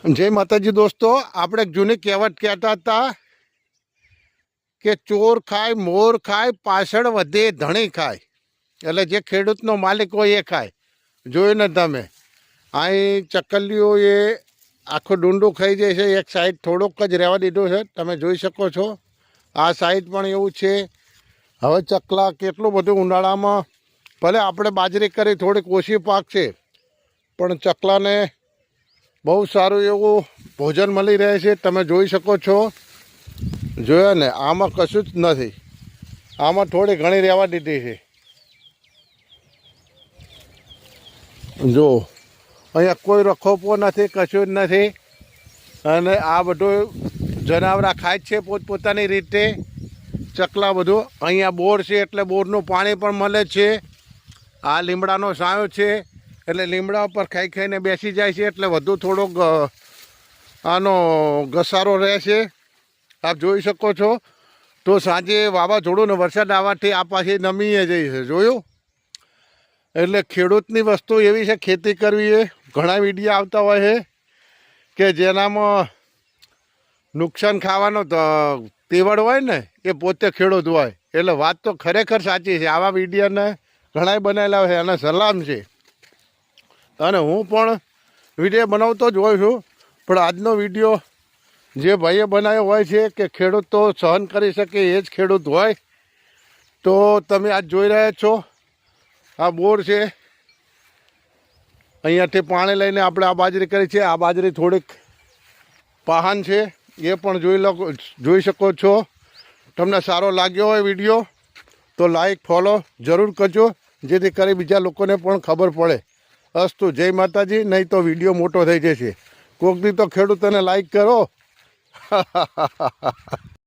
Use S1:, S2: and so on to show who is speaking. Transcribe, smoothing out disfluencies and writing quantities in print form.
S1: जय माताजी दोस्तों, આપણે જૂની કહેવત કહેતા હતા કે ચોર ખાય, મોર ખાય, પાછળ વધે ધણી ખાય. એટલે જે ખેડૂતનો માલિક હોય એ ખાય. જોયું ને તમે, અહીં ચકલીઓ એ આખું ડુંડું ખાઈ જાય છે. એક સાઈડ થોડોક જ રહેવા દીધો છે, તમે જોઈ શકો છો. આ સાઈડ પણ એવું છે. હવે ચકલા કેટલું બધું ઉનાળામાં, ભલે આપણે બાજરી કરી થોડીક ઓછી પાક છે, પણ ચકલાને બહુ સારું એવું ભોજન મળી રહે છે. તમે જોઈ શકો છો. જોયા ને, આમાં કશું જ નથી. આમાં થોડી ઘણી રહેવા દીધી છે. જો અહીંયા કોઈ રખોપો નથી, કશું જ નથી. અને આ બધું જનાવરા ખાય જ છે પોતપોતાની રીતે. ચકલા બધું અહીંયા બોર છે એટલે બોરનું પાણી પણ મળે છે. આ લીમડાનો સાયો છે એટલે લીમડા ઉપર ખાઈ ખાઈને બેસી જાય છે, એટલે વધુ થોડોક આનો ઘસારો રહે છે. આપ જોઈ શકો છો. તો સાંજે વાવાઝોડું ને વરસાદ આવવાથી આ પાછી નમીએ જાય છે. જોયું? એટલે ખેડૂતની વસ્તુ એવી છે, ખેતી કરવી એ ઘણા વિડીયો આવતા હોય છે કે જેનામાં નુકસાન ખાવાનો તેવડ હોય ને, એ પોતે ખેડૂત હોય. એટલે વાત તો ખરેખર સાચી છે. આવા વિડીયોને ઘણાય બનાવેલા હોય અને સલામ છે. અને હું પણ વિડીયો બનાવતો જ હોઉં છું, પણ આજનો વિડીયો જે ભાઈએ બનાવ્યો હોય છે કે ખેડૂત તો સહન કરી શકે એ જ ખેડૂત હોય. તો તમે આજ જોઈ રહ્યા છો, આ બોર છે. અહીંયાથી પાણી લઈને આપણે આ બાજરી કરી છે. આ બાજરી થોડીક પહાન છે, એ પણ જોઈ શકો છો. તમને સારો લાગ્યો હોય વિડીયો તો લાઈક ફોલો જરૂર કરજો, જેથી કરી બીજા લોકોને પણ ખબર પડે. અસ્તુ, જય માતાજી. નહીં તો વિડીયો મોટો થઈ જશે. કોક દી તો ખેડૂતોને લાઈક કરો.